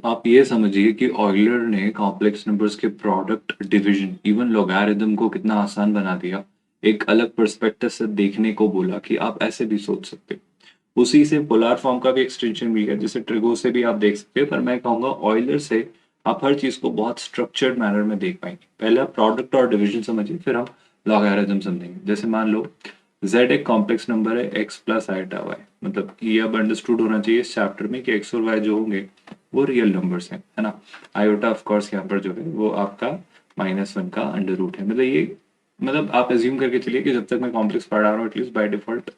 आप ये समझिए कि ऑयलर ने कॉम्प्लेक्स नंबर्स के प्रोडक्ट, डिवीजन, इवन लॉगरिथम को कितना आसान बना दिया। एक अलग पर्सपेक्टिव से देखने को बोला कि आप ऐसे भी सोच सकते हो। उसी से पोलर फॉर्म का भी एक्सटेंशन भी है, जैसे ट्रिगो से भी आप देख सकते हो, पर मैं कहूंगा ऑयलर से आप हर चीज को बहुत स्ट्रक्चर्ड मैनर में देख पाएंगे। पहले आप प्रोडक्ट और डिवीजन समझिए, फिर हम लॉगरिथम समझेंगे। जैसे मान लो z एक कॉम्प्लेक्स नंबर है x प्लस आइटा y, मतलब ये अब अंडरस्टूड होना चाहिए इस चैप्टर में कि x और y जो होंगे वो रियल नंबर्स हैं, है ना। आयोटा ऑफ कोर्स यहाँ पर जो है वो आपका -1 का अंडर रूट है। मतलब ये, मतलब आप एज्यूम करके चलिए कि जब तक मैं कॉम्प्लेक्स पढ़ा रहा हूँ एटलीस्ट बाय डिफॉल्ट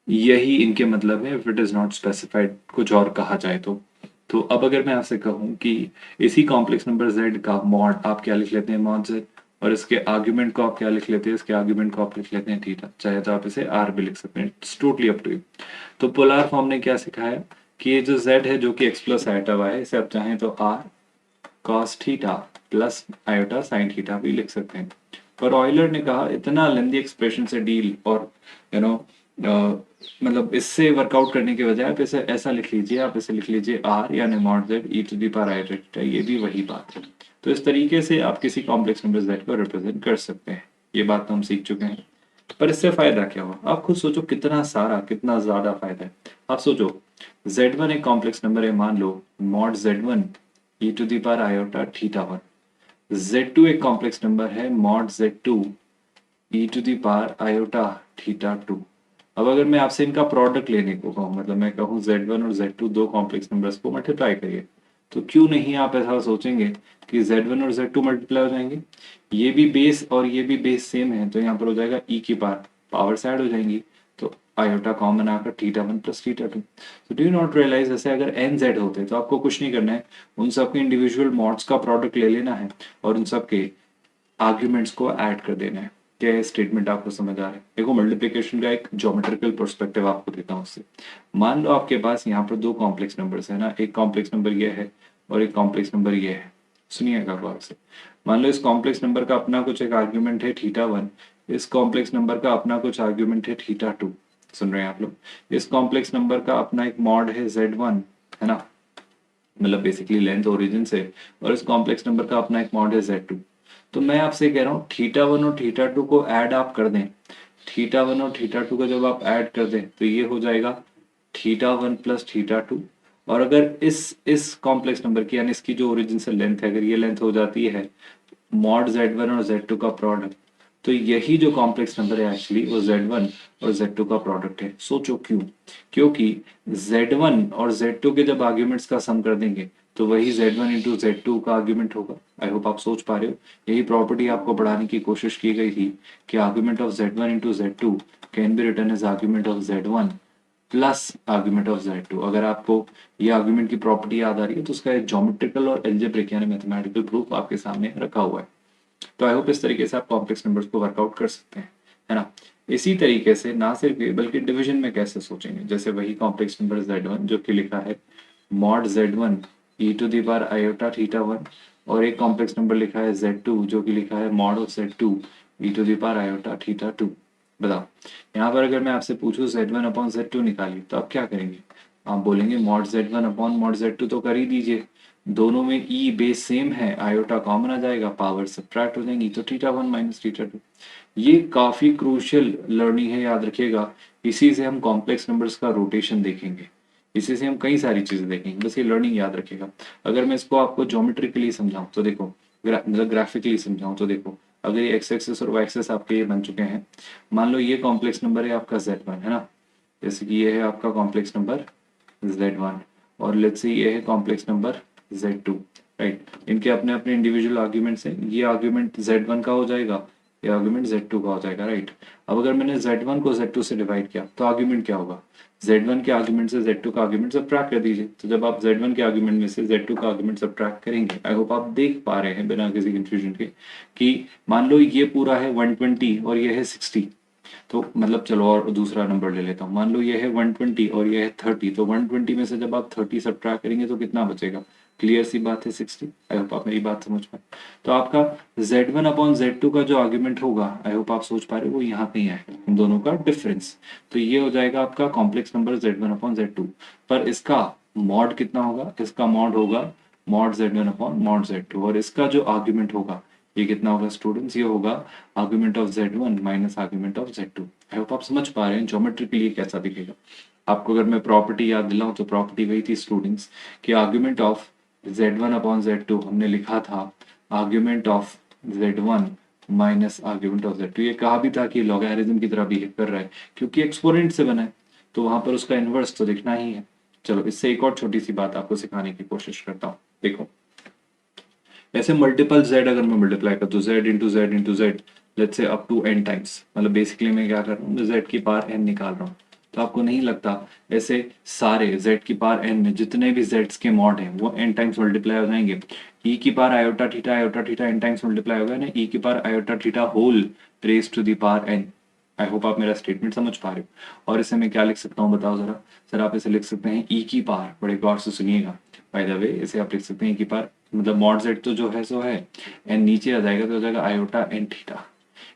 यही इनके मतलब है, if it is not specified कुछ और कहा जाए तो अब अगर मैं आपसे कहूँ कि इसी कॉम्प्लेक्स नंबर z का मॉड आप क्या लिख लेते हैं, मॉड z, और इसके आर्ग्यूमेंट को आप क्या लिख लेते हैं, इसके आर्ग्यूमेंट को आप लिख लेते हैं थीटा, चाहे तो आप इसे r भी लिख सकते हैं, it's totally up to you. तो पोलर फॉर्म ने क्या सिखाया कि ये जो z है जो कि x प्लस आयोटा y है, इसे आप चाहें तो r cos theta plus iota sine theta भी लिख सकते हैं। पर ऑयलर ने कहा इतना लेंदी एक्सप्रेशन से डील और यू नो मतलब इससे वर्कआउट करने के बजाय आप इसे ऐसा लिख लीजिए, आप इसे लिख लीजिए r यानी mod z e to the power iota theta, ये भी वही बात है। तो इस तरीके से आप किसी कॉम्प्लेक्स नंबर z को रिप्रेजेंट कर सकते हैं। ये बात तो हम सीख चुके हैं। पर इससे फायदा क्या हुआ, आप खुद सोचो, कितना सारा, कितना ज्यादा फायदा है। आप सोचो, z1 एक कॉम्प्लेक्स नंबर है, मान लो mod z1 e to the power iota theta 1। z2 एक कॉम्प्लेक्स नंबर है, mod z2 e to the power iota theta 2। अब अगर मैं आपसे इनका प्रोडक्ट लेने को कहूँ, मतलब मैं कहूँ z1 और z2 दो कॉम्प्लेक्स नंबर्स को मल्टीप्लाई करिए, तो क्यों नहीं आप ऐसा सोचेंगे कि z1 और z2 मल्टीप्लाई हो जाएंगे। ये भी बेस और ये भी बेस सेम है, तो यहाँ पर हो जाएगा e की पावर से ऐड हो जाएंगी, तो आयोटा कॉमन आकर थीटा 1 प्लस थीटा 2। तो डू यू नॉट रियलाइज, ऐसे अगर एन जेड होते तो आपको कुछ नहीं करना है, उन सबके इंडिविजुअल मॉड्स का प्रोडक्ट ले लेना है और उन सबके आर्ग्यूमेंट्स को ऐड कर देना है। क्या ये स्टेटमेंट आपको समझ आ रहा है? देखो, मल्टीप्लिकेशन का एक ज्योमेट्रिकल पर्सपेक्टिव आपको देता हूँ उससे। मान लो आपके पास यहाँ पर दो कॉम्प्लेक्स नंबर्स है ना, एक कॉम्प्लेक्स नंबर ये है और एक कॉम्प्लेक्स नंबर ये है। सुनिएगा गौर से। मान लो इस कॉम्प्लेक्स नंबर का अपना कुछ एक आर्ग्यूमेंट है थीटा 1, इस कॉम्प्लेक्स नंबर का अपना कुछ आर्ग्यूमेंट है थीटा 2। सुन रहे हैं आप लोग? इस कॉम्प्लेक्स नंबर का अपना एक मॉड है z1, है ना, मतलब बेसिकली लेंथ ओरिजिन से, और इस कॉम्प्लेक्स नंबर का अपना एक मॉड है z2। तो मैं आपसे कह रहा हूँ थीटा 1 और थीटा 2 को ऐड आप कर दें, थीटा 1 और थीटा 2 को जब आप ऐड कर दें तो ये हो जाएगा थीटा 1 प्लस थीटा 2। और अगर इस कॉम्प्लेक्स नंबर की यानी इसकी जो ओरिजिन से लेंथ है, अगर ये लेंथ हो जाती है मॉड z1 और z2 का प्रोडक्ट, तो यही जो कॉम्प्लेक्स नंबर है एक्चुअली वो z1 और z2 का प्रोडक्ट है। सोचो क्यों? क्योंकि z1 और z2 के जब आर्ग्यूमेंट्स का सम कर देंगे तो वही z1 इंटू z2 का आर्ग्यूमेंट होगा। आई होप आप सोच पा रहे हो। यही प्रॉपर्टी आपको पढ़ाने की कोशिश की गई थी कि argument of z1 into z2 can be written as argument of z1 plus argument of z2। अगर आपको ये आर्ग्यूमेंट की प्रॉपर्टी याद आ रही है तो उसका एक ज्योमेट्रिकल और एल्जेब्रिक यानी मैथमेटिकल प्रूफ आपके सामने रखा हुआ है। तो आई होप इस तरीके से आप कॉम्प्लेक्स नंबर्स को वर्कआउट कर सकते हैं, है ना। इसी तरीके से ना सिर्फ ये बल्कि डिवीजन में कैसे सोचेंगे, जैसे वही कॉम्प्लेक्स नंबर z1 जो कि लिखा है mod z1 e to the power iota theta 1, और एक कॉम्प्लेक्स नंबर लिखा है z2 जो कि लिखा है mod of z2 e to the power iota theta 2। बताओ, यहाँ पर अगर मैं आपसे पूछूं z1 अपॉन z2 निकालिए तो आप क्या करेंगे? आप बोलेंगे mod z1 upon mod z2 तो कर ही दीजिए, दोनों में ई बेस सेम है, आयोटा कॉमन आ जाएगा, पावर सब्ट्रैक्ट हो जाएंगी, तो थीटा 1 माइनस थीटा 2। ये काफी क्रूशियल लर्निंग है, याद रखिएगा। इसी से हम कॉम्प्लेक्स नंबर्स का रोटेशन देखेंगे, इसी से हम कई सारी चीजें देखेंगे, बस ये लर्निंग याद रखिएगा। अगर मैं इसको आपको ज्योमेट्रिकली समझाऊं तो देखो, मतलब ग्राफिकली समझाऊं तो देखो, अगर ये एक्स एक्सेस और वाई एक्सेस आपके ये बन चुके हैं, मान लो ये कॉम्प्लेक्स नंबर है आपका z1, है ना, जैसे कि ये है आपका कॉम्प्लेक्स नंबर z1, और लेट्स से ये है कॉम्प्लेक्स नंबर z2, राइट। इनके अपने अपने इंडिविजुअल आर्ग्यूमेंट्स हैं, ये आर्ग्यूमेंट z1 का हो जाएगा, ये आर्ग्यूमेंट z2 का हो जाएगा, राइट। अब अगर मैंने z1 को z2 से डिवाइड किया तो आर्ग्यूमेंट क्या होगा? z1 के आर्ग्यूमेंट से z2 का आर्ग्यूमेंट सब्ट्रैक्ट कर दीजिए। तो जब आप z1 के आर्ग्यूमेंट में से z2 का आर्ग्यूमेंट सब्ट्रैक्ट करेंगे, आई होप आप देख पा रहे हैं बिना किसी कंफ्यूजन के कि मान लो ये पूरा है 120 और ये है 60, तो मतलब चलो और दूसरा नंबर ले लेता हूँ, मान लो ये है 120 और ये है 30, तो 120 में से जब आप 30 सब्ट्रैक्ट करेंगे तो कितना बचेगा? क्लियर सी बात है 60। आई होप आप मेरी बात समझ पाए। तो आपका z1 अपॉन z2 का जो आर्ग्यूमेंट होगा, आई होप आप सोच पा रहे हो, वो यहाँ कहीं है, इन दोनों का डिफरेंस। तो ये हो जाएगा आपका complex number z1 upon z2। पर इसका मॉड कितना होगा? इसका मॉड होगा mod z1 upon mod z2, और इसका जो आर्ग्यूमेंट होगा ये कितना होगा स्टूडेंट्स, ये होगा argument of z1 minus argument of z2। I hope आप समझ पा रहे हैं ज्योमेट्रिकली ये कैसा दिखेगा। आपको अगर मैं प्रॉपर्टी याद दिलाऊं तो प्रॉपर्टी वही थी स्टूडेंट्स कि argument of z1 upon z2 हमने लिखा था argument of z1 minus argument of z2। ये कहा भी था कि लॉगरिथम की तरह बिहेव कर रहा है क्योंकि एक्सपोनेंट से बना है, तो वहां पर उसका इनवर्स तो दिखना ही है। चलो इससे एक और छोटी सी बात आपको सिखाने की कोशिश करता हूँ। देखो ऐसे मल्टीपल z अगर मैं मल्टीप्लाई कर तो z into Z let's say up to n times, मतलब बेसिकली मैं क्या कर रहा हूँ, मैं z की पावर n निकाल रहा हूँ। तो आपको नहीं लगता ऐसे सारे z की पावर n में जितने भी z के मॉड हैं वो n टाइम्स मल्टीप्लाई हो जाएंगे। e की power iota theta n times multiply होगा ना, e की power iota theta whole raise to the power n। I hope आप मेरा स्टेटमेंट समझ पा रहे हो। और इसे मैं क्या लिख सकता हूँ बताओ जरा। सर आप इसे लिख सकते हैं e की पावर, बड़े गौर से सुनिएगा बाय द वे, इसे आप लिख सकते हैं e की पावर, मतलब मॉड z तो जो है सो है, n नीचे आ जाएगा तो हो जाएगा आयोटा n थीटा।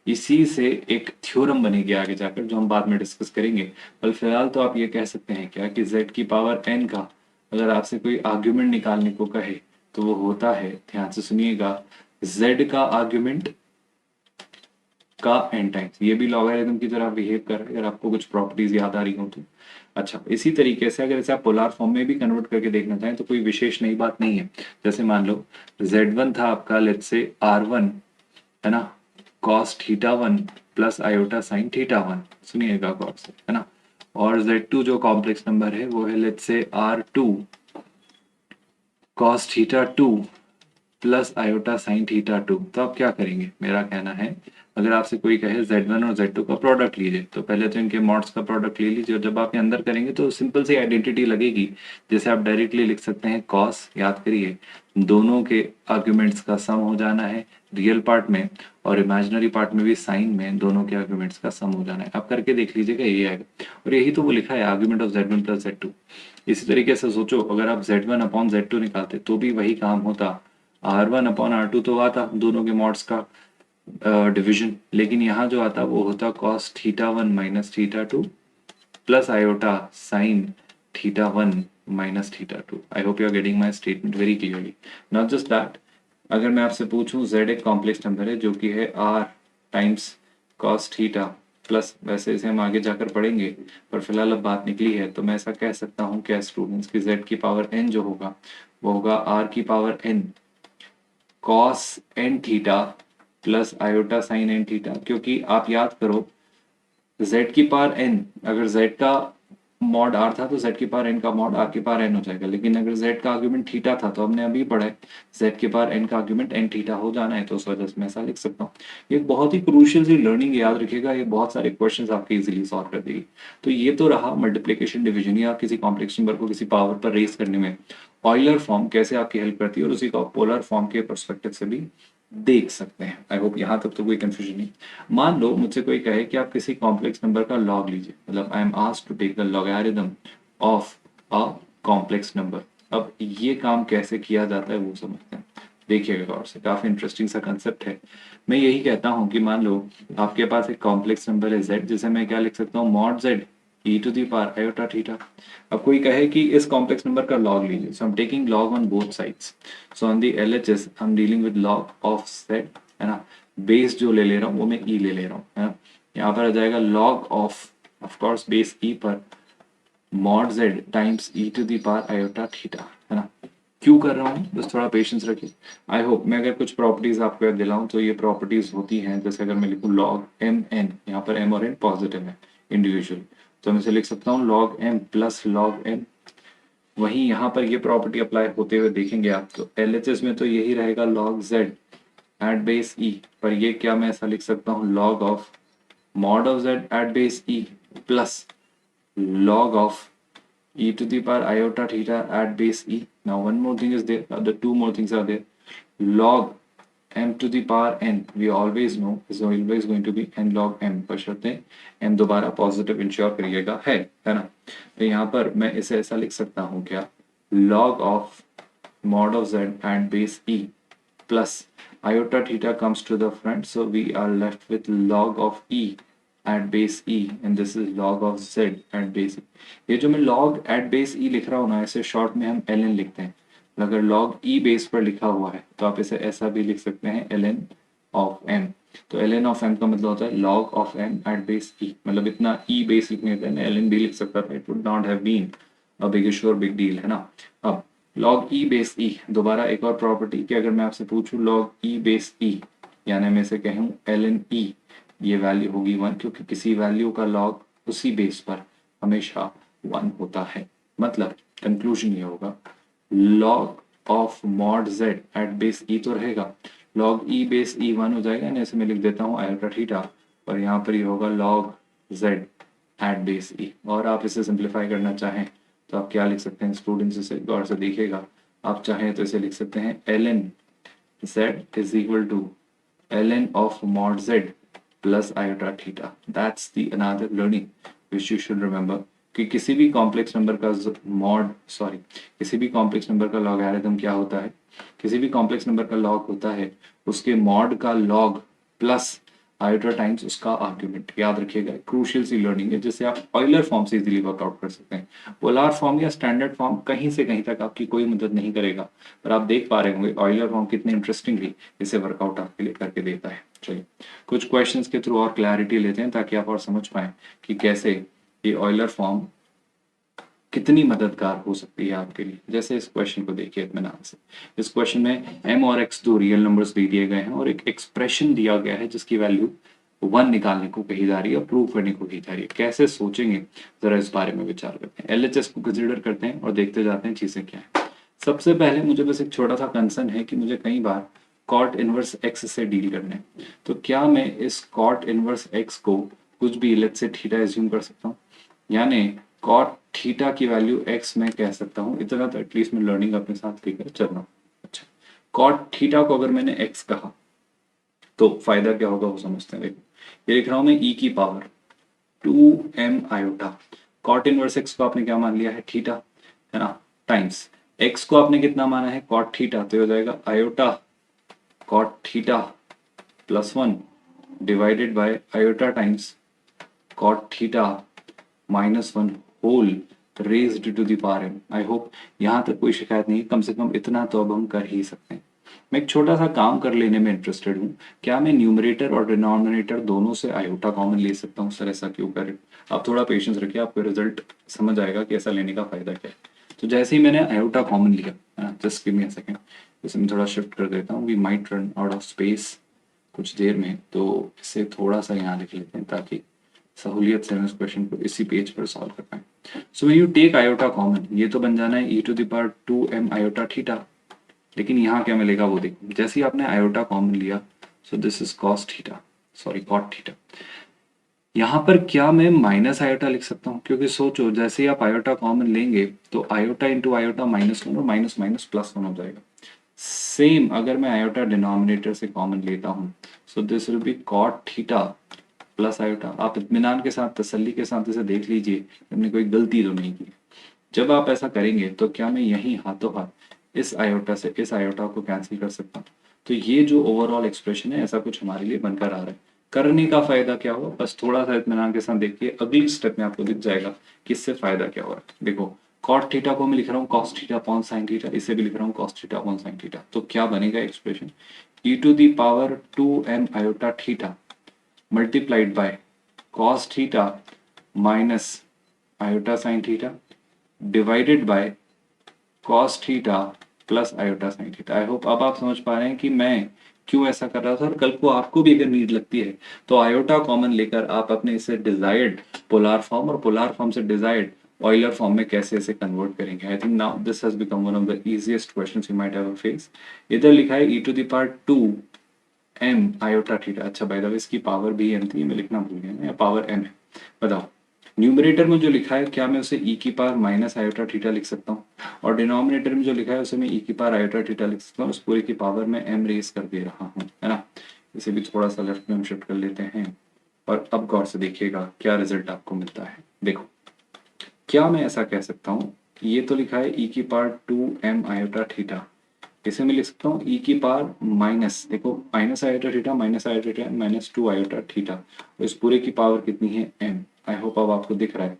इसी से एक थ्योरम बनेगी आगे जाकर जो हम बाद में डिस्कस करेंगे। पर फिलहाल तो आप ये कह सकते हैं क्या कि z की पावर n का अगर आपसे कोई आर्ग्यूमेंट निकालने को कहे तो वो होता है, ध्यान से सुनिएगा, z का आर्ग्यूमेंट का n टाइम्स। ये भी लॉगरिथम की तरह बिहेव कर रहा है अगर आपको कुछ प्रॉपर्टीज याद आ रही हो तो। अच्छा इसी तरीके से अगर इसे आप पोलर फॉर्म में भी कन्वर्ट करके देखना चाहें तो कोई विशेष नई बात नहीं है। जैसे मान लो z1 था आपका लेट्स से r1 है ना, cos theta 1 plus iota sine theta 1, सुनिएगा गौर से है ना, और z2 जो कॉम्प्लेक्स नंबर है वो है let's say r2 cos theta 2 plus iota sine theta 2। तो आप क्या करेंगे, मेरा कहना है अगर आपसे कोई कहे z1 और z2 का प्रोडक्ट लीजिए तो पहले तो इनके मॉड्स का प्रोडक्ट ले लीजिए, और जब आप ये अंदर करेंगे तो सिंपल सी आइडेंटिटी लगेगी। जैसे आप डायरेक्टली लिख सकते हैं cos, याद करिए दोनों के आर्ग्यूमेंट्स का सम हो जाना है रियल पार्ट में, और इमेजिनरी पार्ट में भी साइन में दोनों के आर्ग्यूमेंट्स का सम हो जाना है। आप करके देख लीजिएगा ये आएगा, और यही तो वो लिखा है argument of z1 plus z2। इसी तरीके से सोचो अगर आप z1 अपॉन z2 निकालते तो भी वही काम होता, R1 अपॉन R2 तो आता दोनों के मॉड्स का डिवीजन, लेकिन यहाँ जो आता वो होता cos theta 1 minus theta 2 plus iota sine theta 1 minus theta 2। I hope you are getting my statement very clearly. Not just that, अगर मैं आपसे पूछूं z एक कॉम्प्लेक्स नंबर है जो कि है r times cos theta plus, वैसे इसे हम आगे जाकर पढ़ेंगे पर फिलहाल अब बात निकली है तो मैं ऐसा कह सकता हूँ क्या स्टूडेंट्स की z की पावर n जो होगा वो होगा r की power n cos n theta plus iota sign n theta, क्योंकि आप याद करो z की पावर n, अगर z का मॉड r था तो z की पावर n का मॉड r की पावर n हो जाएगा, लेकिन अगर z का आर्ग्यूमेंट थीटा था तो हमने अभी पढ़ा है z की पावर n का आर्ग्यूमेंट n थीटा हो जाना है, तो उस वजह से मैं ऐसा लिख सकता हूँ। ये बहुत ही क्रूशियल सी लर्निंग, याद रखिएगा ये बहुत सारे क्वेश्चंस आपके इजीली सॉल्व कर देगी। तो ये तो रहा मल्टीप्लिकेशन डिवीजन या किसी कॉम्प्लेक्स नंबर को किसी पावर पर रेस करने में ऑयलर फॉर्म कैसे आपकी हेल्प करती है, और उसी को पोलर फॉर्म के परस्पेक्टिव से भी देख सकते हैं। आई होप यहाँ तक तो कोई कंफ्यूजन नहीं। मान लो मुझसे कोई कहे कि आप किसी कॉम्प्लेक्स नंबर का लॉग लीजिए, मतलब I am asked to take the logarithm of a complex number. अब ये काम कैसे किया जाता है वो समझते हैं, देखिएगा गौर से, काफी इंटरेस्टिंग सा कंसेप्ट है। मैं यही कहता हूँ कि मान लो आपके पास एक कॉम्प्लेक्स नंबर है z, जिसे मैं क्या लिख सकता हूँ mod z e to the power iota theta. अब कोई कहे कि इस कॉम्प्लेक्स नंबर का लॉग लीजिए, so I am taking log on both sides. So on the LHS I am dealing with log of z, है ना, बेस जो ले रहा हूँ वो मैं e ले रहा हूँ, है ना। यहाँ पर आ जाएगा log of course base e पर mod z times e to the power iota theta, है ना। क्यों कर रहा हूँ बस थोड़ा पेशेंस रखिए। आई होप मैं अगर कुछ प्रॉपर्टीज आपको याद दिलाऊं तो ये प्रॉपर्टीज होती हैं, जैसे अगर मैं लिखूं लॉग एम एन, यहाँ पर एम और एन पॉजिटिव है इंडिविजुअल, तो मैं इसे लिख सकता हूँ log M plus log N. वहीं यहाँ पर ये प्रॉपर्टी अप्लाई होते हुए देखेंगे आप तो LHS में तो यही रहेगा log z at base e, पर ये क्या मैं ऐसा लिख सकता हूँ log of mod of z at base e plus log of e to the power iota theta at base e. Now one more thing is there, the two more things are there. Log m to the power n, we always know is always going to be n log m, बशर्ते m दोबारा positive ensure करिएगा है ना। तो यहाँ पर मैं इसे ऐसा लिख सकता हूँ क्या log of mod of z at base e plus iota theta comes to the front, so we are left with log of e at base e and this is log of z at base e। ये जो मैं log at base e लिख रहा हूँ ना, ऐसे short में हम ln लिखते हैं, अगर log e बेस पर लिखा हुआ है तो आप इसे ऐसा भी लिख सकते हैं ln ऑफ m। तो ln ऑफ m का मतलब होता है log of m at base e, मतलब इतना e बेस लिखने देते हैं, ln भी लिख सकता था, it would not have been a big issue और बिग डील, है ना। अब log e बेस e, दोबारा एक और प्रॉपर्टी कि अगर मैं आपसे पूछूं log e बेस e, यानी मैं इसे कहूँ ln e, ये वैल्यू होगी 1, क्योंकि किसी वैल्यू का log उसी बेस पर हमेशा 1 होता है। मतलब कंक्लूजन ये होगा log of mod z at base e तो रहेगा, log e बेस e 1 हो जाएगा, यानी ऐसे मैं लिख देता हूँ आयोटा थीटा, और यहाँ पर ये होगा log z at base e। और आप इसे सिंप्लीफाई करना चाहें तो आप क्या लिख सकते हैं, स्टूडेंट्स इसे गौर से देखिएगा, आप चाहें तो इसे लिख सकते हैं ln z is equal to ln of mod z plus iota theta. That's the another learning which you should remember कि किसी भी कॉम्प्लेक्स नंबर का किसी भी कॉम्प्लेक्स नंबर का लॉगरिथम क्या होता है, किसी भी कॉम्प्लेक्स नंबर का लॉग होता है उसके मॉड का लॉग प्लस आयोटा टाइम्स उसका आर्ग्यूमेंट। याद रखिएगा, क्रूशियल सी लर्निंग है जिससे आप ऑयलर फॉर्म से इजीली वर्कआउट कर सकते हैं। पोलार फॉर्म या स्टैंडर्ड फॉर्म कहीं से कहीं तक आपकी कोई मदद नहीं करेगा, पर आप देख पा रहे होंगे ऑयलर फॉर्म कितने इंटरेस्टिंगली इसे वर्कआउट आपके लिए करके देता है। चलिए कुछ क्वेश्चंस के थ्रू और क्लैरिटी लेते हैं ताकि आप और समझ पाए कि कैसे ये ऑयलर फॉर्म कितनी मददगार हो सकती है आपके लिए। जैसे इस क्वेश्चन को देखिए इत्मीनान से। इस क्वेश्चन में m और x दो रियल नंबर्स दे दिए गए हैं और एक एक्सप्रेशन दिया गया है जिसकी वैल्यू 1 निकालने को कही जा रही है, प्रूव करने को कही जा रही है। कैसे सोचेंगे जरा इस बारे में विचार करते हैं। LHS को कंसिडर करते हैं और देखते जाते हैं चीजें क्या है। सबसे पहले मुझे बस एक छोटा सा कंसर्न है कि मुझे कई बार कॉट इनवर्स x से डील करना है, तो क्या मैं इस कॉट इनवर्स x को कुछ भी लेट्स से थीटा एज्यूम कर सकता हूँ, यानी कॉट थीटा की वैल्यू x मैं कह सकता हूँ। इतना तो एटलीस्ट मैं लर्निंग अपने साथ लेकर चल रहा हूँ। अच्छा, कॉट थीटा को अगर मैंने x कहा तो फायदा क्या होगा वो समझते हैं। देखो ये लिख रहा हूँ मैं e की power 2m iota, cot inverse x को आपने क्या मान लिया है, थीटा, है ना, टाइम्स x को आपने कितना माना है, कॉट थीटा, तो हो जाएगा iota cot theta plus 1 divided by iota times cot theta -1 whole raised to the power m। I hope यहाँ तक कोई शिकायत नहीं है, कम से कम इतना तो अब हम कर ही सकते हैं। मैं एक छोटा सा काम कर लेने में इंटरेस्टेड हूँ, क्या मैं न्यूमरेटर और डिनोमिनेटर दोनों से आयोटा कॉमन ले सकता हूँ। सर ऐसा क्यों करें, आप थोड़ा पेशेंस रखिए, आपको रिजल्ट समझ आएगा कि ऐसा लेने का फायदा क्या है। तो जैसे ही मैंने आयोटा कॉमन लिया, just give me a second, इसे मैं थोड़ा शिफ्ट कर देता हूँ, we might run out of space कुछ देर में, तो इसे थोड़ा सा यहाँ लिख लेते हैं ताकि सहूलियत से हम इस क्वेश्चन को इसी पेज पर सॉल्व कर पाए। So when you take iota common, ये तो बन जाना है e to the power 2m iota theta, लेकिन यहाँ क्या मिलेगा वो देखो। जैसे ही आपने आयोटा कॉमन लिया, so this is cos theta, sorry cot theta. यहाँ पर क्या मैं माइनस आयोटा लिख सकता हूँ, क्योंकि सोचो जैसे ही आप आयोटा कॉमन लेंगे तो आयोटा इंटू आयोटा -1 और माइनस माइनस +1 हो जाएगा। सेम अगर मैं आयोटा डिनोमिनेटर से कॉमन लेता हूँ, so this will be cot theta plus iota. आप इत्मीनान के साथ तसल्ली के साथ इसे देख लीजिए, हमने कोई गलती तो नहीं की। जब आप ऐसा करेंगे तो क्या मैं यही हाथों हाथ इस आयोटा से इस आयोटा को कैंसिल कर सकता हूँ। तो ये जो ओवरऑल एक्सप्रेशन है ऐसा कुछ हमारे लिए बनकर आ रहा है। करने का फायदा क्या हुआ, बस थोड़ा सा इत्मीनान के साथ देखिए, अगली स्टेप में आपको दिख जाएगा कि इससे फायदा क्या हुआ। देखो कॉट थीटा को मैं लिख रहा हूँ cos theta upon sine theta, इसे भी लिख रहा हूँ cos theta upon sine theta. तो क्या बनेगा expression, e to the power 2m iota theta multiplied by cos theta minus iota sine theta divided by cos theta plus iota sine theta. I hope अब आप समझ पा रहे हैं कि मैं क्यों ऐसा कर रहा था, और कल को आपको भी अगर नीड लगती है तो आयोटा कॉमन लेकर आप अपने इसे डिजायर्ड पोलार फॉर्म और पोलार फॉर्म से डिजायर्ड ऑयलर फॉर्म में कैसे इसे कन्वर्ट करेंगे। I think now this has become one of the easiest questions you might ever face. इधर लिखा है e to the power 2 m iota theta. अच्छा बाय द वे इसकी पावर भी m थी, मैं लिखना भूल गया, या पावर m है। बताओ न्यूमरेटर में जो लिखा है क्या मैं उसे e की पावर माइनस आयोटा थीटा लिख सकता हूँ, और डिनोमिनेटर में जो लिखा है उसे मैं e की पावर आयोटा थीटा लिख सकता हूँ। उस पूरे की पावर में m रेस कर दे रहा हूँ, है ना। इसे भी थोड़ा सा लेफ्ट में हम शिफ्ट कर लेते हैं, और अब गौर से देखिएगा क्या रिजल्ट आपको मिलता है। देखो क्या मैं ऐसा कह सकता हूँ, ये तो लिखा है e की पावर 2m आयोटा थीटा, इसे मैं लिख सकता हूँ e की पावर माइनस, देखो minus iota theta minus iota theta -2 iota theta, तो इस पूरे की पावर कितनी है m। आई होप अब आपको दिख रहा है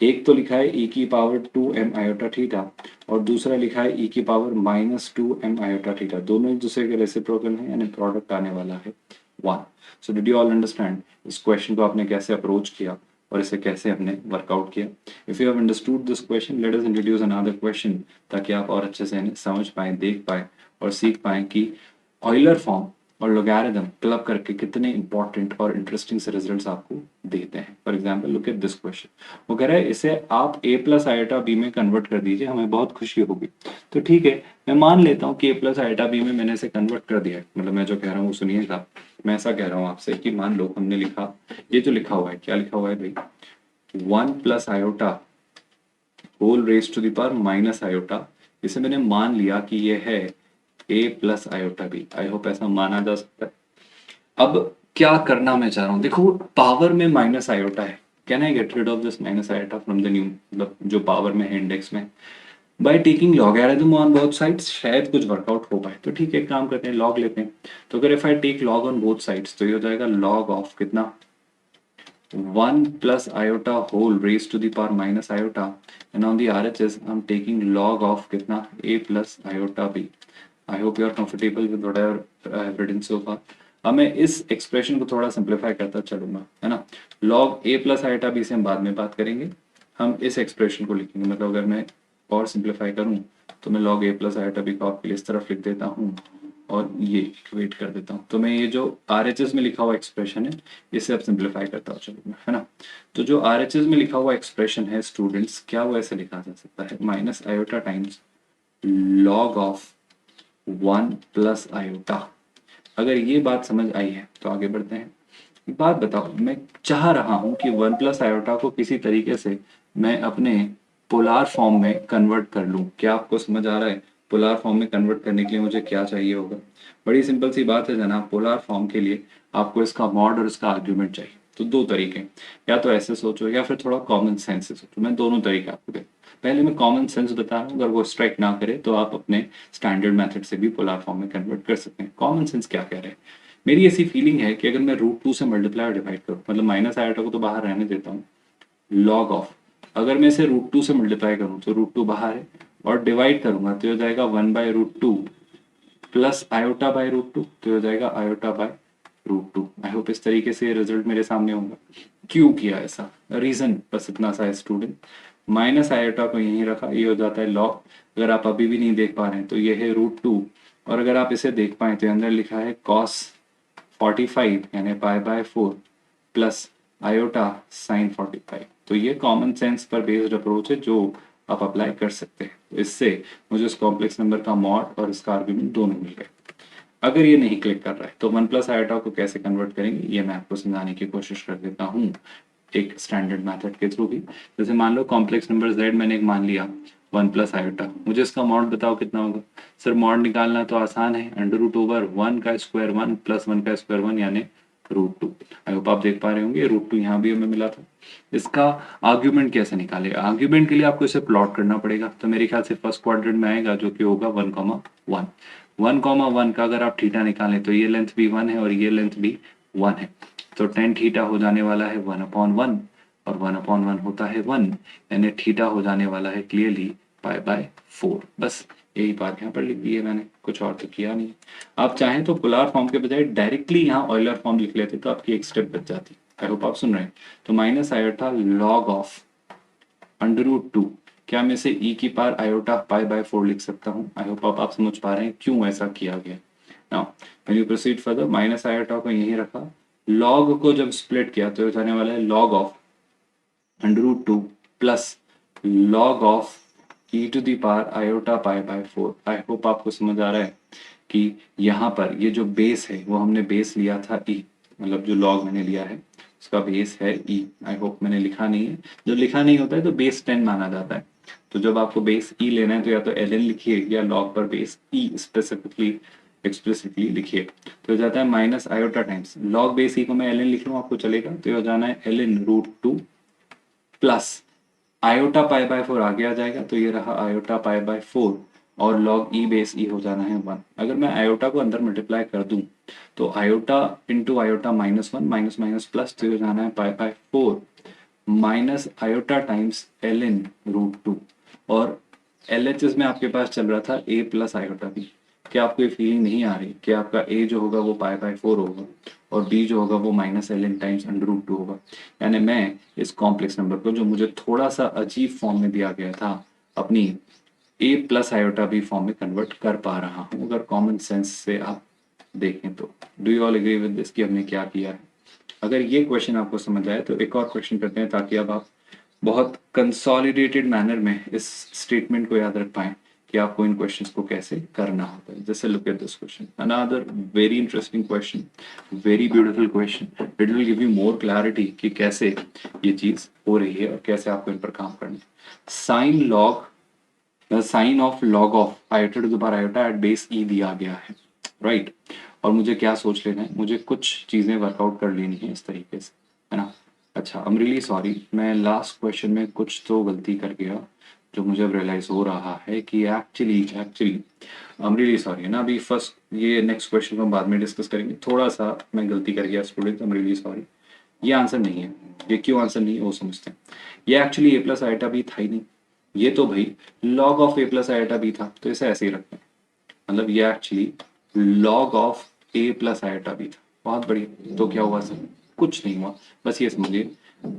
एक तो लिखा है e की पावर 2m आयोटा थीटा और दूसरा लिखा है e की पावर -2m आयोटा थीटा। दोनों एक दूसरे के रेसिप्रोकल हैं, यानी प्रोडक्ट आने वाला है 1। So did you all understand इस क्वेश्चन को आपने कैसे अप्रोच किया और इसे कैसे हमने वर्कआउट किया? If you have understood this question, let us introduce another question, ताकि आप और अच्छे से इन्हें समझ पाएं, देख पाएं और सीख पाएं कि ऑयलर फॉर्म और लोगैरिथम क्लब करके कितने इंपॉर्टेंट और इंटरेस्टिंग से रिजल्ट्स आपको देते हैं। For example look at this question, वो कह रहा है इसे आप a प्लस आयोटा बी में कन्वर्ट कर दीजिए, हमें बहुत खुशी होगी। तो ठीक है, मैं मान लेता हूँ कि a प्लस आयोटा बी में मैंने इसे कन्वर्ट कर दिया है। मतलब मैं जो कह रहा हूँ वो सुनिएगा, मैं ऐसा कह रहा हूँ आपसे कि मान लो हमने लिखा, ये जो लिखा हुआ है, क्या लिखा हुआ है भाई, 1 plus iota whole raise to the power minus iota, इसे मैंने मान लिया कि ये है a plus iota B. I hope ऐसा माना जा सकता है। अब क्या करना मैं चाह रहा हूँ, देखो पावर में माइनस आयोटा है, can I get rid of this minus iota from the new, मतलब जो पावर में है इंडेक्स में, by taking logarithm on both sides, शायद कुछ वर्कआउट हो पाए। तो ठीक है, एक काम करते हैं, लॉग लेते हैं। तो अगर if I take log on both sides तो ये हो जाएगा लॉग ऑफ कितना, 1 plus iota whole raised to the power minus iota, and on the RHS I'm taking log of कितना, a plus iota b. I hope you are comfortable with whatever I have written so far. अब मैं इस expression को थोड़ा simplify करता चलूंगा, है ना। log a plus iota b से हम बाद में बात करेंगे, हम इस एक्सप्रेशन को लिखेंगे। मतलब अगर मैं और सिंप्लीफाई करूं तो मैं log a plus iota b को आपके लिए इस तरफ लिख देता हूँ और ये इक्वेट कर देता हूँ। तो मैं ये जो RHS में लिखा हुआ एक्सप्रेशन है इसे अब सिंप्लीफाई करता हूँ, चलो, है ना। तो जो RHS में लिखा हुआ एक्सप्रेशन है स्टूडेंट्स, क्या वो ऐसे लिखा जा सकता है, minus iota times log of 1 plus iota. अगर ये बात समझ आई है तो आगे बढ़ते हैं। एक बात बताओ, मैं चाह रहा हूं कि 1 प्लस आयोटा को किसी तरीके से मैं अपने पोलार फॉर्म में कन्वर्ट कर लूं। क्या आपको समझ आ रहा है पोलार फॉर्म में कन्वर्ट करने के लिए मुझे क्या चाहिए होगा? बड़ी सिंपल सी बात है जनाब, पोलार फॉर्म के लिए आपको इसका मॉड और इसका आर्ग्यूमेंट चाहिए। तो दो तरीके, या तो ऐसे सोचो या फिर थोड़ा कॉमन सेंस से सोचो। मैं दोनों तरीके आपको दे, पहले मैं कॉमन सेंस बता रहा हूँ, अगर वो स्ट्राइक ना करे तो आप अपने स्टैंडर्ड मेथड से भी पोलार फॉर्म में कन्वर्ट कर सकते हैं। कॉमन सेंस क्या कह रहे हैं, मेरी ऐसी फीलिंग है कि अगर मैं √2 से मल्टीप्लाई और डिवाइड करूँ, मतलब माइनस आयोटा को तो बाहर रहने देता हूँ, लॉग ऑफ, अगर मैं इसे √2 से मल्टीप्लाई करूँ तो √2 बाहर है, और डिवाइड करूंगा तो हो जाएगा 1/√2 प्लस आयोटा बाय √2, तो हो जाएगा आयोटा बाय √2। आई होप इस तरीके से रिजल्ट मेरे सामने होगा। क्यों किया ऐसा, रीजन बस इतना सा है स्टूडेंट, माइनस आयोटा को यहीं रखा, ये हो जाता है लॉग। अगर आप अभी भी नहीं देख पा रहे हैं तो ये है √2, और अगर आप इसे देख पाए तो अंदर लिखा है कॉस 45 यानी π/4 प्लस आयोटा साइन 45। तो ये कॉमन सेंस पर बेस्ड अप्रोच है जो आप अप्लाई कर सकते हैं। तो इससे मुझे उस कॉम्प्लेक्स नंबर का मॉड और इसका आर्ग्यूमेंट दोनों मिल गए। अगर ये नहीं क्लिक कर रहा है तो 1 प्लस आयोटा को कैसे कन्वर्ट करेंगे ये मैं आपको समझाने की कोशिश कर देता हूँ एक स्टैंडर्ड मेथड के थ्रू भी। जैसे मान लो कॉम्प्लेक्स नंबर z मैंने एक मान लिया 1 प्लस आयोटा, मुझे इसका मॉड बताओ कितना होगा। सर मॉड निकालना तो आसान है, √1 का स्क्वायर 1 प्लस 1 का स्क्वायर 1 यानी √2। आई होप आप देख पा रहे होंगे √2 यहाँ भी हमें मिला था। इसका आर्ग्यूमेंट कैसे निकालेगा, आर्ग्यूमेंट के लिए आपको इसे प्लॉट करना पड़ेगा। तो मेरे ख्याल से फर्स्ट क्वाड्रेंट में आएगा जो कि होगा 1,1। 1,1 का अगर आप थीटा निकालें तो ये लेंथ भी 1 है और ये लेंथ भी 1 है, तो tan थीटा हो जाने वाला है 1/1 और 1/1 होता है 1, यानी थीटा हो जाने वाला है क्लियरली π/4। बस यही बात यहाँ पर लिख दी है मैंने, कुछ और तो किया नहीं। आप चाहें तो पोलर फॉर्म के बजाय डायरेक्टली यहाँ ऑयलर फॉर्म लिख लेते तो आपकी एक स्टेप बच जाती। आई होप आप सुन रहे हैं। तो माइनस आयोटा लॉग ऑफ √2, क्या मैं इसे e की पावर आयोटा π/4 लिख सकता हूँ? आई होप आप समझ पा रहे हैं क्यों ऐसा किया गया। Now when you proceed further, minus iota को यहीं रखा, लॉग को जब स्प्लिट किया तो जाने वाला है log of √2 plus log of e to the power iota π/4। I hope आपको समझ आ रहा है कि यहाँ पर ये जो बेस है वो हमने बेस लिया था e, मतलब जो लॉग मैंने लिया है उसका बेस है e। आई होप मैंने लिखा नहीं है, जो लिखा नहीं होता है तो बेस 10 माना जाता है। तो जब आपको बेस e लेना है तो या तो ln लिखिए या लॉग पर बेस e स्पेसिफिकली एक्सप्लिसिटली लिखिए। तो हो जाता है minus iota times log base e को मैं ln लिख लूँ आपको चलेगा, तो ये हो जाना है ln √2 प्लस आयोटा π/4 आगे आ जाएगा तो ये रहा आयोटा π/4 और लॉग e बेस e हो जाना है 1। अगर मैं आयोटा को अंदर मल्टीप्लाई कर दूं तो iota into iota -1 minus minus plus तो हो जाना है π/4 minus iota times L in root to, और एल एच एस में आपके पास चल रहा था ए प्लस आयोटा बी। क्या आपको ये फीलिंग नहीं आ रही कि आपका ए जो होगा वो पाई बाय 4 होगा और बी जो होगा वो minus L in times under root to होगा? यानी मैं इस कॉम्प्लेक्स नंबर को, जो मुझे थोड़ा सा अजीब फॉर्म में दिया गया था, अपनी ए प्लस आयोटा बी फॉर्म में कन्वर्ट कर पा रहा हूँ, अगर कॉमन सेंस से आप देखें तो। Do you all agree with this कि हमने क्या किया है? अगर ये क्वेश्चन आपको समझ आए तो एक और क्वेश्चन करते हैं, ताकि अब आप बहुत कंसोलिडेटेड मैनर में इस स्टेटमेंट को याद रख पाएं कि आपको इन क्वेश्चंस को कैसे करना होता है। जैसे look at this question, another very interesting question, very beautiful question. It will give you more clarity कि कैसे ये चीज हो रही है और कैसे आपको इन पर काम करना है। Sine log, the sine of log of iota to the power iota at base e दिया गया है, राइट? और मुझे क्या सोच लेना है, मुझे कुछ चीजें वर्कआउट कर लेनी है इस तरीके से, है ना? अच्छा, आई एम रियली सॉरी, मैं लास्ट क्वेश्चन में कुछ तो गलती कर गया, जो मुझे अब रियलाइज हो रहा है कि actually actually I am really sorry, है ना? अभी फर्स्ट, ये नेक्स्ट क्वेश्चन को हम बाद में डिस्कस करेंगे। थोड़ा सा मैं गलती कर गया student, I am really sorry. ये आंसर नहीं है। ये क्यों आंसर नहीं है वो समझते हैं। ये एक्चुअली ए प्लस आइटा भी था ही नहीं, ये तो भाई log of A plus iota भी था, तो इसे ऐसे ही रखते हैं। मतलब ये actually log of A plus iota भी था। बहुत बढ़िया। तो क्या हुआ सर? कुछ नहीं हुआ, बस ये समझिए,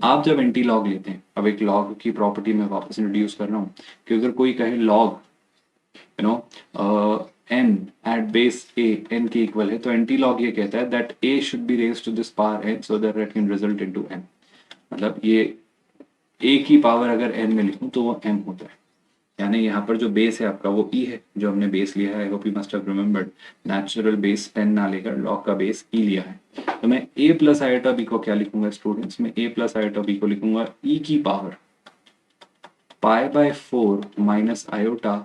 आप जब एंटी लॉग लेते हैं, अब एक लॉग की प्रॉपर्टी में वापस इंट्रोड्यूस कर रहा हूँ कि अगर कोई कहे log, you know, n at base a n के इक्वल है, तो एंटी लॉग ये कहता है that a should be raised to this power n so that it can result into n। मतलब ये a की पावर अगर n में लिखूं तो वो m होता है। यानी यहाँ पर जो बेस है आपका वो e है, जो हमने बेस लिया है। आई hope you must have remembered, natural base 10 ना लेकर लॉग का बेस e लिया है। तो मैं a प्लस आयोटा b को क्या लिखूंगा स्टूडेंट्स? में a प्लस आयोटा b को लिखूंगा e की power pi by 4 minus iota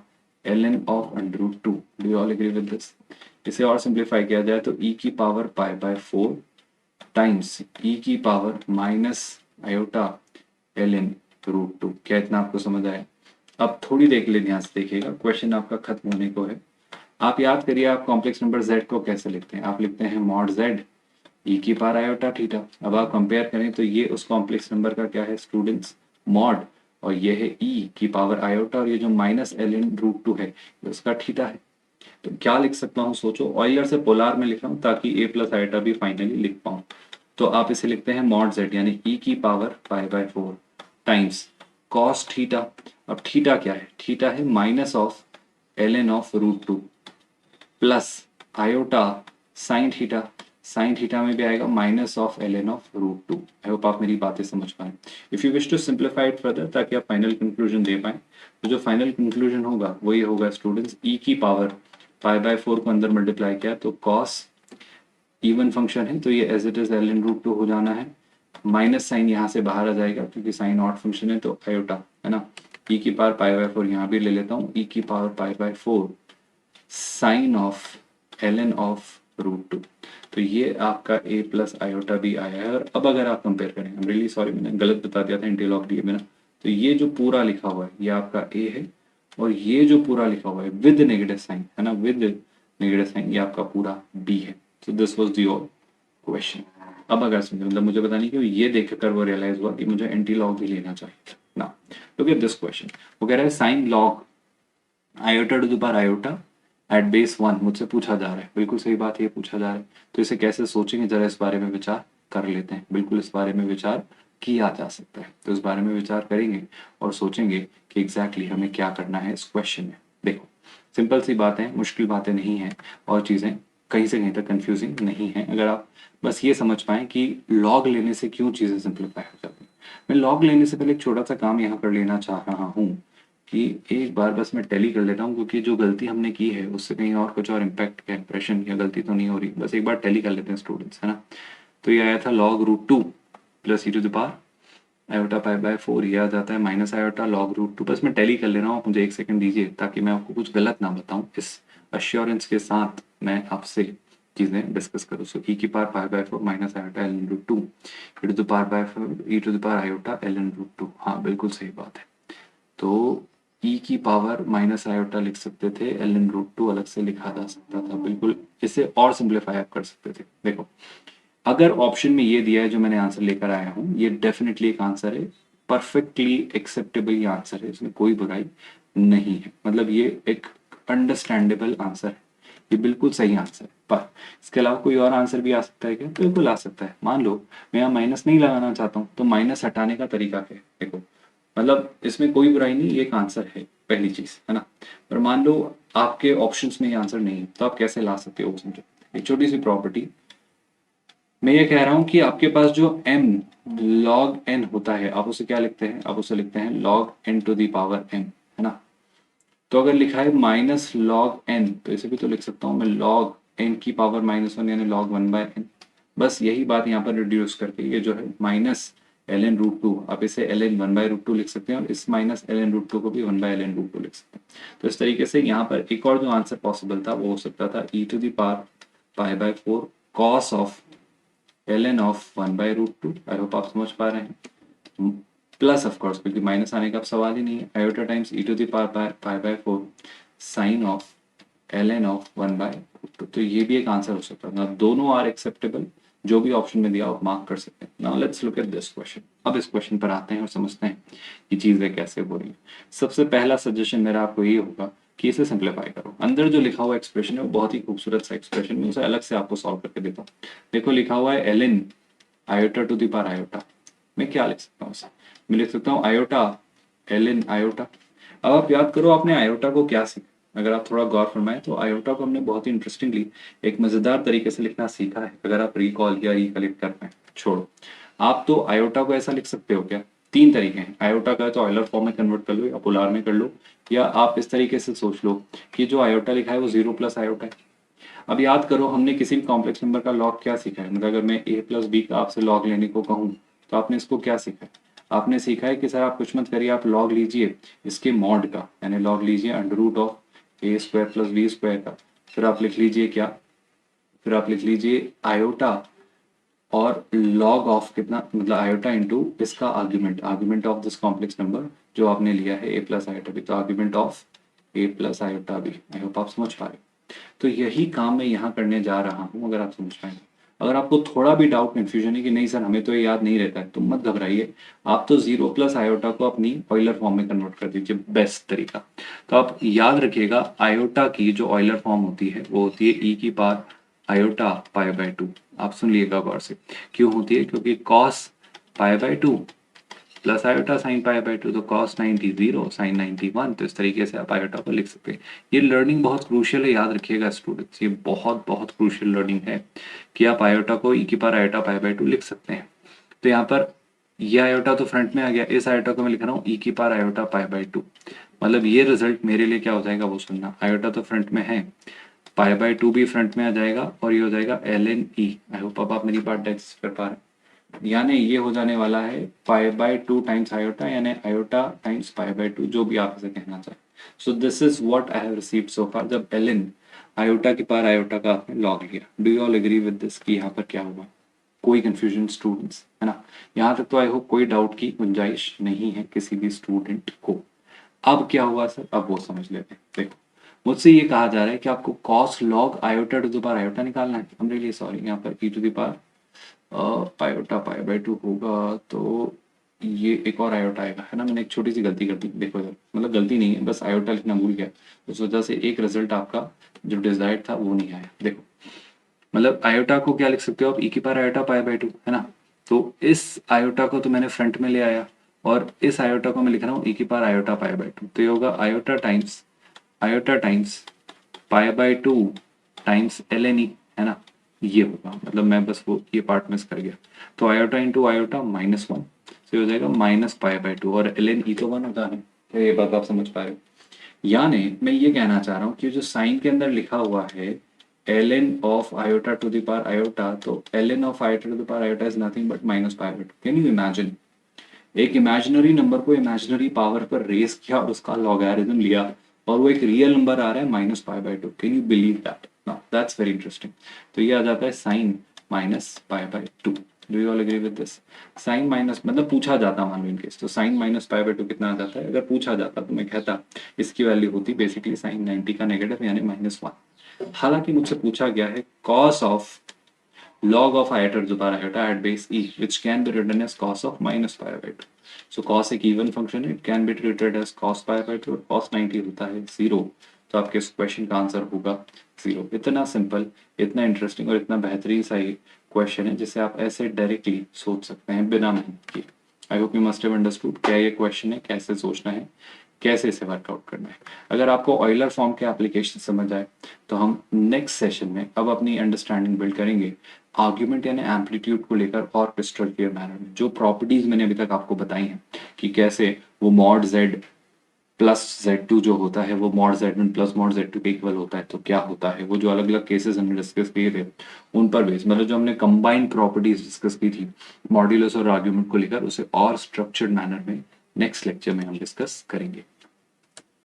ln of under root two. Do you all agree with this? इसे और सिंप्लीफाई किया जाए तो e की power pi by 4 times e की power minus iota ln root two. क्या इतना आपको समझ आया? अब थोड़ी देर के लिए ध्यान से देखिएगा, क्वेश्चन आपका खत्म होने को है। आप याद करिए, आप कॉम्प्लेक्स नंबर z को कैसे लिखते हैं? आप लिखते हैं मॉड z e की पावर आयोटा थीटा। अब आप कंपेयर करें तो ये उस कॉम्प्लेक्स नंबर का क्या है स्टूडेंट्स? मॉड। और ये है e की पावर आयोटा, और ये जो minus L in root to है ये उसका थीटा है। तो क्या लिख सकता हूँ सोचो? ऑयलर से पोलार में लिख रहा हूँ ताकि a प्लस आयोटा भी फाइनली लिख पाऊँ। तो आप इसे लिखते हैं मॉड z यानी e की power pi by 4 times cos theta. अब थीटा क्या है? थीटा है minus of L N of root two plus iota sine theta. Sine theta में भी आएगा minus of L N of root two. I hope आप मेरी बातें समझ पाए। If you wish to simplify it further ताकि आप फाइनल कंक्लूजन दे पाए, तो जो फाइनल कंक्लूजन होगा वो ये होगा स्टूडेंट्स, ई की पावर पाई बाय 4 को अंदर मल्टीप्लाई किया तो कॉस, इवन फंक्शन है तो ये as it is L in root two हो जाना है। माइनस साइन यहाँ से बाहर आ जाएगा क्योंकि साइन ऑड फंक्शन है, तो आयोटा, है ना? ई की पावर पाई बाय 4 यहाँ भी ले लेता हूँ, ई की power pi by 4 sine of L N of root two. तो ये आपका a प्लस आयोटा भी आया है। और अब अगर आप कंपेयर करें, आई एम रियली सॉरी मैंने गलत बता दिया था इंटीलॉग दिए बिना, तो ये जो पूरा लिखा हुआ है ये आपका a है, और ये जो पूरा लिखा हुआ है विद नेगेटिव साइन, है ना, विद नेगेटिव साइन, ये आपका पूरा b है। So this was the your question. अब अगर समझे, मतलब मुझे पता नहीं क्यों ये देखकर वो रियलाइज हुआ कि मुझे एंटी लॉग भी लेना चाहिए ना। लुक एट दिस क्वेश्चन, वो कह रहा है sine log iota to the power iota at base 1 मुझसे पूछा जा रहा है। बिल्कुल सही बात है, ये पूछा जा रहा है, तो इसे कैसे सोचेंगे जरा इस बारे में विचार कर लेते हैं। बिल्कुल इस बारे में विचार किया जा सकता है, तो इस बारे में विचार करेंगे और सोचेंगे कि एग्जैक्टली हमें क्या करना है इस क्वेश्चन में। देखो, सिंपल सी बातें, मुश्किल बातें नहीं हैं, और चीज़ें कहीं से कहीं तक कंफ्यूजिंग नहीं है। अगर आप बस ये समझ पाएं कि लॉग लेने से क्यों चीज़ें सिंप्लीफाई हो जाती हैं। मैं लॉग लेने से पहले एक छोटा सा काम यहाँ कर लेना चाह रहा हूँ कि एक बार बस मैं टैली कर लेता हूँ, क्योंकि जो गलती हमने की है उससे कहीं और कुछ और इम्पैक्ट या इंप्रेशन या गलती तो नहीं हो रही। बस एक बार टैली कर लेते हैं स्टूडेंट्स, है ना? तो ये आया था log root two plus e to the power iota pi by 4, ये आ जाता है minus iota log root two. बस मैं टैली कर ले रहा हूँ, आप मुझे एक सेकंड दीजिए ताकि मैं आपको कुछ गलत ना बताऊँ। इस अश्योरेंस के साथ मैं आपसे चीज़ें डिस्कस करूँ। सो ई की power pi by 4 minus iota L in root two e to the power by 4 e to the power iota L in root two. हाँ बिल्कुल सही बात है। तो ई की पावर माइनस आयोटा लिख सकते थे, एल इन रूट टू अलग से लिखा जा सकता था। बिल्कुल इसे और सिंप्लीफाई आप कर सकते थे। देखो, अगर ऑप्शन में ये दिया है जो मैंने आंसर लेकर आया हूँ, ये डेफिनेटली एक आंसर है, परफेक्टली एक्सेप्टेबल ये आंसर है, इसमें कोई बुराई नहीं है, मतलब ये एक अंडरस्टैंडेबल आंसर है, ये बिल्कुल सही आंसर है। पर इसके अलावा कोई और आंसर भी आ सकता है क्या? बिल्कुल आ सकता है। मान लो मैं यहाँ माइनस नहीं लगाना चाहता हूँ, तो माइनस हटाने का तरीका क्या है, देखो, मतलब इसमें कोई बुराई नहीं, ये एक आंसर है, पहली चीज है ना। पर मान लो आपके ऑप्शंस में ये आंसर नहीं है, तो आप कैसे ला सकते हो? समझो, एक छोटी सी प्रॉपर्टी, मैं ये कह रहा हूं कि आपके पास जो m log n होता है, आप उसे क्या लिखते हैं? आप उसे लिखते हैं log n to the power m, है ना। तो अगर लिखा है माइनस लॉग n, तो इसे भी तो लिख सकता हूं मैं log n की पावर -1 यानी log 1/n। बस यही बात यहाँ पर रिड्यूस करके ये जो है माइनस ln√2, आप इसे ln 1/√2 लिख सकते हैं, और इस माइनस ln√2 को भी 1/ln√2 लिख सकते हैं। तो इस तरीके से यहाँ पर एक और जो आंसर पॉसिबल था वो हो सकता था e to the power π/4 cos of ln of 1/√2। I hope आप समझ पा रहे हैं। प्लस ऑफ कोर्स, क्योंकि माइनस आने का अब सवाल ही नहीं है, iota times e to the power π/4 sine of ln of 1/√2। तो ये भी एक आंसर हो सकता है। दोनों आर एक्सेप्टेबल, जो भी ऑप्शन में दिया आप मार्क कर सकते हैं। Now let's look at this question. अब इस क्वेश्चन पर आते हैं और समझते हैं कि चीजें कैसे हो रही हैं। सबसे पहला सजेशन मेरा आपको ये होगा कि इसे सिंप्लीफाई करो। अंदर जो लिखा हुआ एक्सप्रेशन है वो बहुत ही खूबसूरत सा एक्सप्रेशन, मैं उसे अलग से आपको सॉल्व करके देता हूँ। देखो लिखा हुआ है ln iota to the power iota. मैं क्या लिख सकता हूँ उसे? मैं लिख सकता हूँ आयोटा ln आयोटा। अब आप याद करो आपने आयोटा को क्या सीखा। अगर आप थोड़ा गौर फरमाएं तो आयोटा को हमने बहुत ही इंटरेस्टिंगली एक मजेदार तरीके से लिखना सीखा है। अगर आप रिकॉल या रिकलेक्ट कर पाए, छोड़ो, आप तो आयोटा को ऐसा लिख सकते हो क्या? तीन तरीके हैं। आयोटा का है तो ऑयलर फॉर्म में कन्वर्ट कर लो या पोलार में कर लो, या आप इस तरीके से सोच लो कि जो आयोटा लिखा है वो 0 प्लस आयोटा है। अब याद करो हमने किसी भी कॉम्प्लेक्स नंबर का लॉग क्या सीखा है, मतलब अगर मैं a प्लस बी का आपसे लॉग लेने को कहूँ तो आपने इसको क्या सीखा है? आपने सीखा है कि सर आप कुछ मत करिए, आप लॉग लीजिए इसके मॉड का, यानी लॉग लीजिए under root of A square plus B square का, फिर आप लिख लीजिए क्या, फिर आप लिख लीजिए आयोटा और लॉग ऑफ कितना, मतलब आयोटा इंटू इसका argument, argument of this complex number जो आपने लिया है ए प्लस आयोटा बी, तो argument of A plus iota B. I hope आप समझ पा रहे हो। तो यही काम मैं यहाँ करने जा रहा हूँ, अगर आप समझ पाएंगे। अगर आपको थोड़ा भी डाउट कंफ्यूजन है कि नहीं सर हमें तो ये याद नहीं रहता है, तो मत घबराइए, आप तो 0 प्लस आयोटा को अपनी ऑयलर फॉर्म में कन्वर्ट कर दीजिए, बेस्ट तरीका। तो आप याद रखिएगा आयोटा की जो ऑयलर फॉर्म होती है वो होती है e की पावर आयोटा π/2। आप सुन लिएगा गौर से, क्यों होती है? क्योंकि cos π/2 प्लस आयोटा साइन π/2, तो cos 90 0 साइन 90 1। तो इस तरीके से आप आयोटा को लिख सकते हैं। ये लर्निंग बहुत क्रूशियल है, याद रखिएगा स्टूडेंट्स, ये बहुत बहुत क्रूशियल लर्निंग है कि आप आयोटा को e की पावर आयोटा π/2 लिख सकते हैं। तो यहाँ पर ये आयोटा तो फ्रंट में आ गया, इस आयोटा को मैं लिख रहा हूँ e की पावर आयोटा π/2। मतलब ये रिजल्ट मेरे लिए क्या हो जाएगा वो सुनना, आयोटा तो फ्रंट में है, π/2 भी फ्रंट में आ जाएगा, और ये हो जाएगा ln e। आई होप अब आप मेरी बात डाइजेस्ट कर पा रहे हैं। यानी ये हो जाने वाला है π/2 टाइम्स आयोटा, यानी आयोटा टाइम्स π/2, जो भी आप इसे कहना चाहें। So this is what I have received so far, जब ln आयोटा की पावर आयोटा का आपने लॉग लिया। Do you all agree with this कि यहाँ पर क्या हुआ? कोई कंफ्यूजन स्टूडेंट्स, है ना? यहाँ तक तो आई होप कोई डाउट की गुंजाइश नहीं है किसी भी स्टूडेंट को। अब क्या हुआ सर, अब वो समझ लेते हैं। देखो मुझसे ये कहा जा रहा है कि आपको cos log iota to the power iota निकालना है। आई एम रियली सॉरी, यहाँ पर e to the power iota π/2 होगा, तो ये एक और आयोटा आएगा, है ना। मैंने एक छोटी सी गलती कर दी, देखो इधर, मतलब गलती नहीं है, बस आयोटा लिखना भूल गया, उस वजह से एक रिजल्ट आपका जो डिजायर्ड था वो नहीं आया। देखो मतलब आयोटा को क्या लिख सकते हो आप, e की पावर आयोटा π/2, है ना। तो इस आयोटा को तो मैंने फ्रंट में ले आया, और इस आयोटा को मैं लिख रहा हूँ e की पावर आयोटा π/2। तो ये होगा iota times π/2 times ln e, है ना। ये होगा, मतलब मैं बस वो ये पार्ट मिस कर गया। तो आयोटा इंटू आयोटा -1, तो ये हो जाएगा -π/2, और ln e तो 1 होता है। तो ये बात आप समझ पा रहे हो? यानी मैं ये कहना चाह रहा हूँ कि जो साइन के अंदर लिखा हुआ है ln of iota to the power iota, तो ln of iota to the power iota is nothing but -π/2। Can you imagine, एक इमेजिनरी नंबर को इमेजिनरी पावर पर रेस किया और उसका लॉगरिथम लिया, और वो एक रियल नंबर आ रहा है -π/2। Can you believe that? Now that's very interesting. तो ये आ जाता है sine -π/2। Do you all agree with this? Sine minus, मतलब पूछा जाता मान लो इन केस, तो साइन -π/2 कितना आ जाता है? अगर पूछा जाता तो मैं कहता इसकी वैल्यू होती बेसिकली साइन 90 का नेगेटिव यानी -1। हालांकि मुझसे पूछा गया है cos of log of iota to the power iota at base e, which can be written as cos of minus pi by 2. So cos एक इवन फंक्शन है, it can be treated as cos pi by 2 और cos 90 होता है 0. तो आपके इस question का answer होगा 0. इतना सिंपल, इतना इंटरेस्टिंग और इतना बेहतरीन सा ये क्वेश्चन है जिसे आप ऐसे डायरेक्टली सोच सकते हैं बिना मेहनत किए. आई hope you must have understood क्या ये क्वेश्चन है, कैसे सोचना है, कैसे इसे वर्कआउट करना है. अगर आपको ऑयलर फॉर्म के एप्लीकेशन समझ आए तो हम नेक्स्ट सेशन में अब अपनी अंडरस्टैंडिंग बिल्ड करेंगे आर्ग्यूमेंट यानी एम्पलीट्यूड को लेकर और क्रिस्टल क्लियर मैनर में. जो प्रॉपर्टीज मैंने अभी तक आपको बताई हैं कि कैसे वो मॉड जेड प्लस Z2 जो होता है वो mod Z1 plus mod Z2 के इक्वल होता है, तो क्या होता है, वो जो अलग अलग केसेस हमने डिस्कस किए थे उन पर बेस, मतलब जो हमने कंबाइंड प्रॉपर्टीज डिस्कस की थी मॉड्यूलस और आर्ग्यूमेंट को लेकर, उसे और स्ट्रक्चर्ड मैनर में नेक्स्ट लेक्चर में हम डिस्कस करेंगे.